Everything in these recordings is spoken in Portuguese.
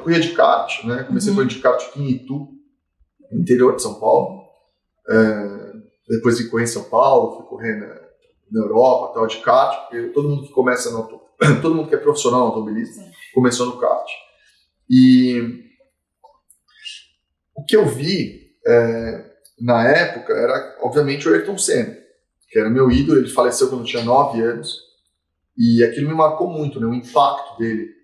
corria de kart, né? Comecei correndo de kart aqui em Itu, no interior de São Paulo. Depois de correr em São Paulo, fui correr na Europa, tal, de kart, porque todo mundo que começa todo mundo que é profissional no automobilismo começou no kart. E o que eu vi na época era, obviamente, o Ayrton Senna, que era meu ídolo. Ele faleceu quando eu tinha 9 anos, e aquilo me marcou muito, né? O impacto dele.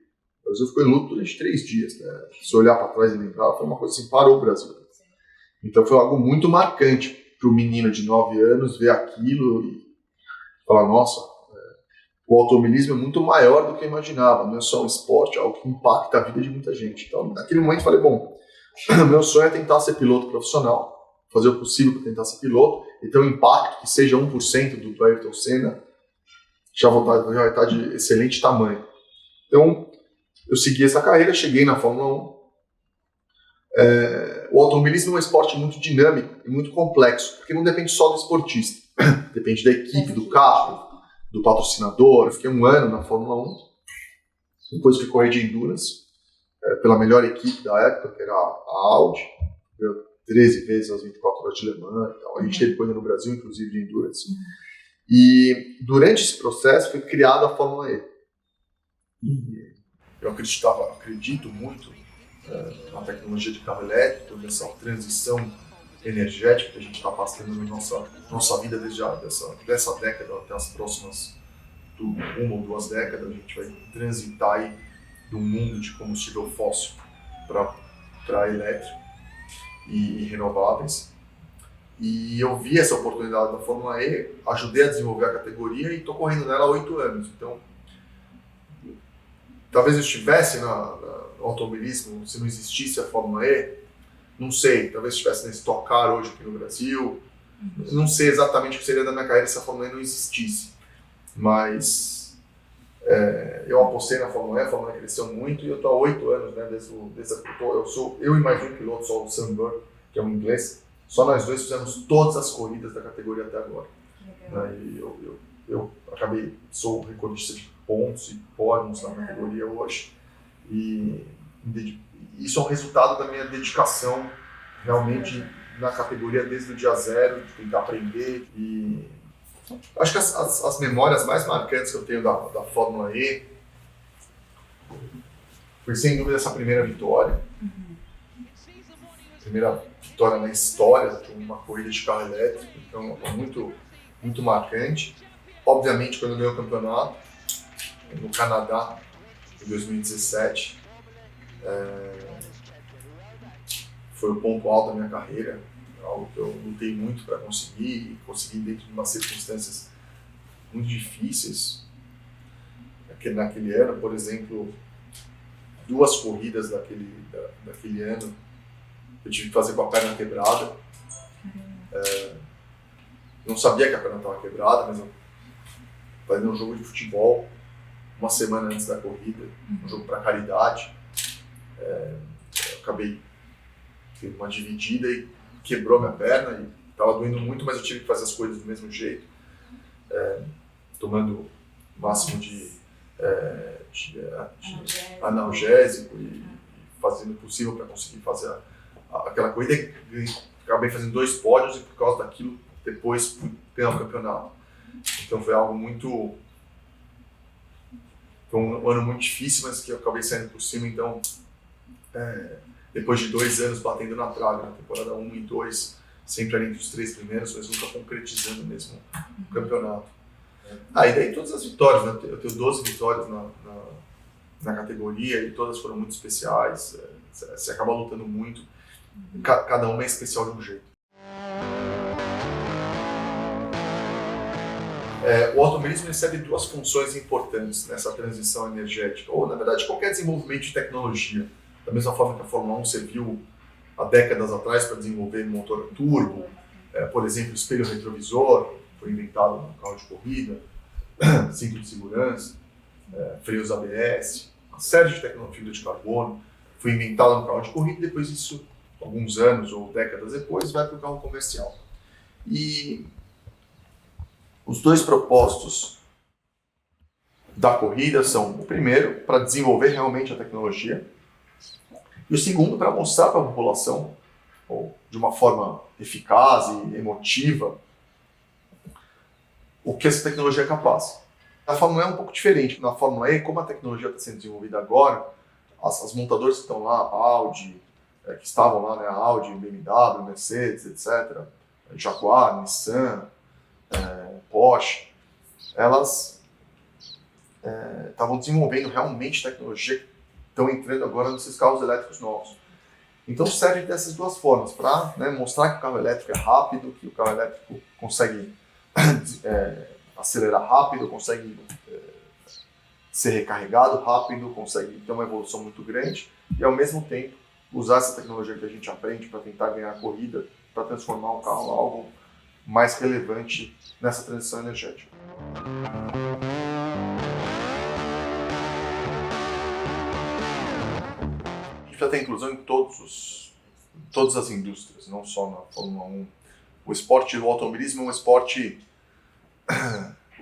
O Brasil ficou em luto durante 3 dias, né? Se olhar para trás e lembrar, foi uma coisa assim, parou o Brasil. Então foi algo muito marcante para o menino de 9 anos ver aquilo e falar, nossa, o automobilismo é muito maior do que eu imaginava, não é só um esporte, é algo que impacta a vida de muita gente. Então, naquele momento eu falei, bom, meu sonho é tentar ser piloto profissional, fazer o possível para tentar ser piloto, e ter um impacto que seja 1% do Ayrton Senna, já vai estar de excelente tamanho. Então, eu segui essa carreira, cheguei na Fórmula 1. O automobilismo é um esporte muito dinâmico e muito complexo, porque não depende só do esportista, depende da equipe, do carro, do patrocinador. Eu fiquei 1 ano na Fórmula 1, depois fui correr de endurance, pela melhor equipe da época, que era a Audi, deu 13 vezes as 24 horas de Le Mans, então. A gente teve coisa no Brasil, inclusive, de endurance. E durante esse processo foi criada a Fórmula E. E eu acredito muito na tecnologia de carro elétrico, nessa transição energética que a gente está passando na nossa vida desde dessa década até as próximas 1 ou 2 décadas. A gente vai transitar aí do mundo de combustível fóssil para elétrico e renováveis. E eu vi essa oportunidade da Fórmula E, ajudei a desenvolver a categoria e estou correndo nela há 8 anos. Então, talvez eu estivesse no automobilismo se não existisse a Fórmula E, não sei, talvez estivesse na Stock Car hoje aqui no Brasil, não sei exatamente o que seria da minha carreira se a Fórmula E não existisse, mas eu apostei na Fórmula E, a Fórmula E cresceu muito e eu estou há 8 anos, né, eu e mais um piloto, só o Sam Burr, que é um inglês, só nós dois fizemos todas as corridas da categoria até agora. E eu sou recordista de pontos e pódios na categoria hoje. E isso é um resultado da minha dedicação realmente na categoria desde o dia zero, de tentar aprender. E acho que as memórias mais marcantes que eu tenho da Fórmula E foi sem dúvida essa primeira vitória. Primeira vitória na história de uma corrida de carro elétrico, então é muito, muito marcante. Obviamente, quando eu ganhei o campeonato no Canadá em 2017, foi o ponto alto da minha carreira, algo que eu lutei muito para conseguir, e consegui dentro de umas circunstâncias muito difíceis. Naquele ano, por exemplo, 2 corridas daquele ano eu tive que fazer com a perna quebrada. Não sabia que a perna estava quebrada, mas eu fazia um jogo de futebol uma semana antes da corrida, um jogo para caridade. Eu acabei tendo uma dividida e quebrou minha perna e estava doendo muito, mas eu tive que fazer as coisas do mesmo jeito, tomando o máximo de analgésico e fazendo o possível para conseguir fazer aquela corrida. E acabei fazendo 2 pódios e por causa daquilo depois fui ganhar o campeonato. Então foi algo muito... Foi um ano muito difícil, mas que eu acabei saindo por cima. Então, depois de 2 anos batendo na trave, na temporada 1 e 2, sempre ali entre os 3 primeiros, mas nunca concretizando mesmo o campeonato. E daí todas as vitórias, né? Eu tenho 12 vitórias na categoria e todas foram muito especiais. Você acaba lutando muito, cada uma é especial de um jeito. O automobilismo recebe 2 funções importantes nessa transição energética, ou na verdade qualquer desenvolvimento de tecnologia. Da mesma forma que a Fórmula 1 serviu há décadas atrás para desenvolver motor turbo, por exemplo, espelho retrovisor, foi inventado no carro de corrida, cinto de segurança, freios ABS, uma série de tecnologia, fibra de carbono, foi inventada no carro de corrida e depois isso, alguns anos ou décadas depois, vai para o carro comercial. E os 2 propósitos da corrida são, o primeiro, para desenvolver realmente a tecnologia, E o segundo, para mostrar para a população, de uma forma eficaz e emotiva, o que essa tecnologia é capaz. A Fórmula E é um pouco diferente. Na Fórmula E, como a tecnologia está sendo desenvolvida agora, as montadoras que estão lá, a Audi, que estavam lá, né, a Audi, BMW, Mercedes, etc., Jaguar, Nissan, Porsche, elas estavam desenvolvendo realmente tecnologia que estão entrando agora nesses carros elétricos novos. Então serve dessas duas formas, para mostrar que o carro elétrico é rápido, que o carro elétrico consegue acelerar rápido, consegue ser recarregado rápido, consegue ter uma evolução muito grande e, ao mesmo tempo, usar essa tecnologia que a gente aprende para tentar ganhar a corrida, para transformar o carro em algo mais relevante nessa transição energética. A gente já tem inclusão em todas as indústrias, não só na Fórmula 1. O automobilismo é um esporte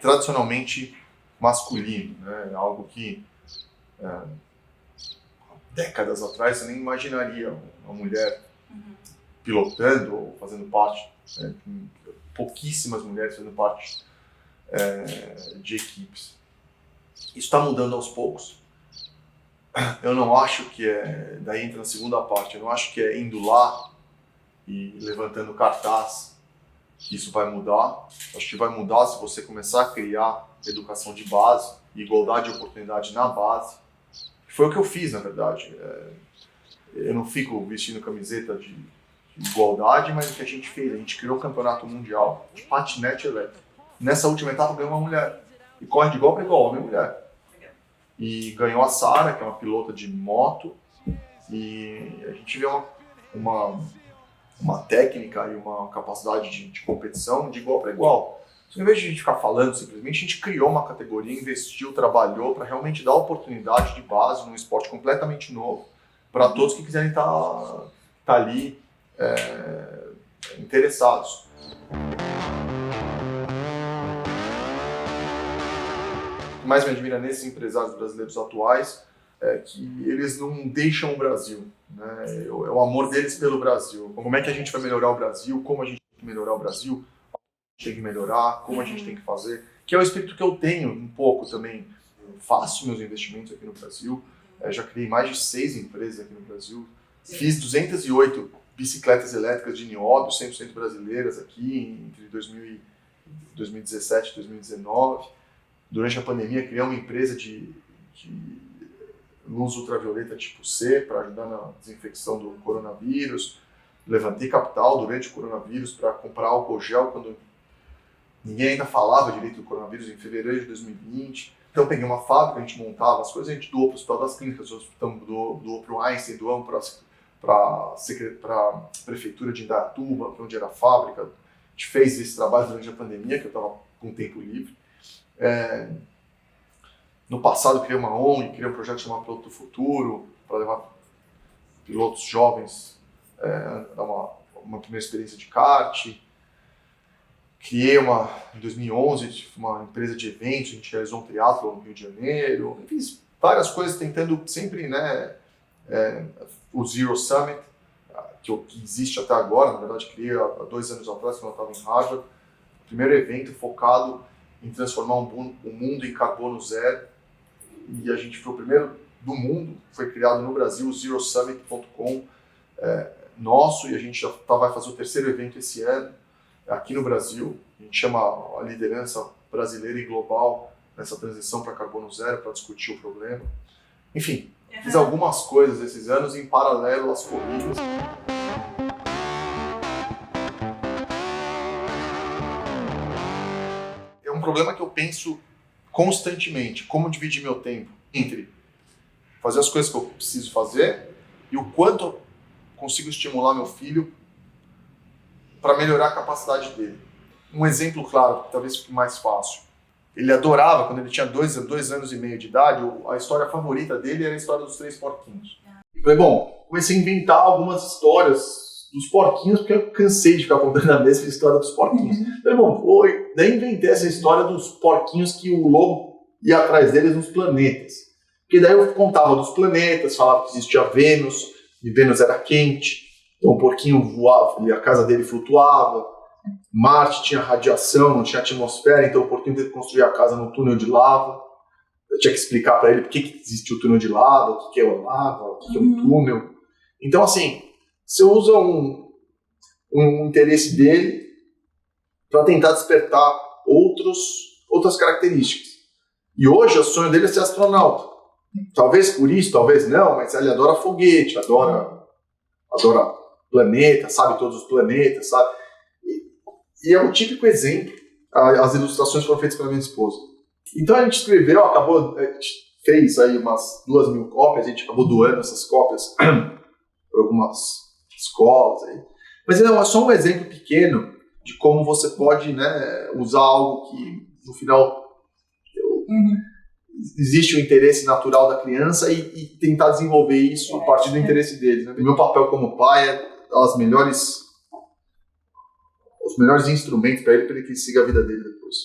tradicionalmente masculino, né? Algo que décadas atrás você nem imaginaria uma mulher pilotando ou fazendo parte, pouquíssimas mulheres fazendo parte de equipes. Isso está mudando aos poucos. Eu não acho que daí entra na segunda parte, eu não acho que é indo lá e levantando cartaz que isso vai mudar. Acho que vai mudar se você começar a criar educação de base e igualdade de oportunidade na base. Foi o que eu fiz, na verdade. Eu não fico vestindo camiseta de igualdade, mas o que a gente fez? A gente criou um campeonato mundial de patinete elétrico. Nessa última etapa ganhou uma mulher. E corre de igual para igual, homem e mulher. E ganhou a Sara, que é uma pilota de moto. E a gente vê uma técnica e uma capacidade de competição de igual para igual. Então, em vez de a gente ficar falando simplesmente, a gente criou uma categoria, investiu, trabalhou para realmente dar oportunidade de base num esporte completamente novo para todos que quiserem estar ali interessados. O que mais me admira nesses empresários brasileiros atuais é que eles não deixam o Brasil, né? É o amor deles pelo Brasil. Como é que a gente vai melhorar o Brasil, como a gente tem que melhorar o Brasil, tem que melhorar, como a gente tem que fazer, que é o espírito que eu tenho um pouco também. Eu faço meus investimentos aqui no Brasil, já criei mais de 6 empresas aqui no Brasil, fiz 208 bicicletas elétricas de nióbio, 100% brasileiras aqui entre 2017 e 2019. Durante a pandemia criei uma empresa de luz ultravioleta tipo C para ajudar na desinfecção do coronavírus. Levantei capital durante o coronavírus para comprar álcool gel quando ninguém ainda falava direito do coronavírus, em fevereiro de 2020. Então peguei uma fábrica, a gente montava as coisas, a gente doou para o Hospital das Clínicas, doou para o Einstein, doamos para a Prefeitura de Indaiatuba, para onde era a fábrica. A gente fez esse trabalho durante a pandemia, que eu estava com tempo livre. No passado criei uma ONG, criei um projeto chamado Piloto do Futuro, para levar pilotos jovens a dar uma primeira experiência de kart. Criei em 2011, uma empresa de eventos, a gente realizou um triatlo no Rio de Janeiro. Eu fiz várias coisas tentando sempre, o Zero Summit, que existe até agora, na verdade criei há 2 anos atrás, quando eu estava em Harvard, o primeiro evento focado em transformar o mundo em carbono zero. E a gente foi o primeiro do mundo, foi criado no Brasil, o zerosummit.com, nosso, e a gente já vai fazer o 3º evento esse ano, aqui no Brasil. A gente chama a liderança brasileira e global nessa transição para carbono zero, para discutir o problema. Enfim, fiz algumas coisas esses anos em paralelo às corridas. É um problema que eu penso constantemente, como dividir meu tempo entre fazer as coisas que eu preciso fazer e o quanto eu consigo estimular meu filho para melhorar a capacidade dele. Um exemplo claro, que talvez fique mais fácil. Ele adorava, quando ele tinha 2 anos e meio de idade, a história favorita dele era a história dos 3 porquinhos. Eu falei, comecei a inventar algumas histórias dos porquinhos, porque eu cansei de ficar contando a mesma história dos porquinhos. Daí inventei essa história dos porquinhos que o lobo ia atrás deles nos planetas. Porque daí eu contava dos planetas, falava que existia Vênus, e Vênus era quente, então o porquinho voava, a casa dele flutuava. Marte tinha radiação, não tinha atmosfera, então o porquinho teve que construir a casa no túnel de lava. Eu tinha que explicar para ele por que existe o túnel de lava, o que é o lava, o que é um túnel. Então, assim, você usa um interesse dele para tentar despertar outras características. E hoje o sonho dele é ser astronauta. Talvez por isso, talvez não, mas ele adora foguete, adora planeta, sabe todos os planetas, sabe? E é um típico exemplo. As ilustrações foram feitas pela minha esposa. Então a gente escreveu, a gente fez aí umas 2.000 cópias, a gente acabou doando essas cópias para algumas escolas aí. Mas é só um exemplo pequeno de como você pode, né, usar algo que no final existe o interesse natural da criança e tentar desenvolver isso a partir do interesse deles. Né? O meu papel como pai é dar os melhores instrumentos para ele que siga a vida dele depois.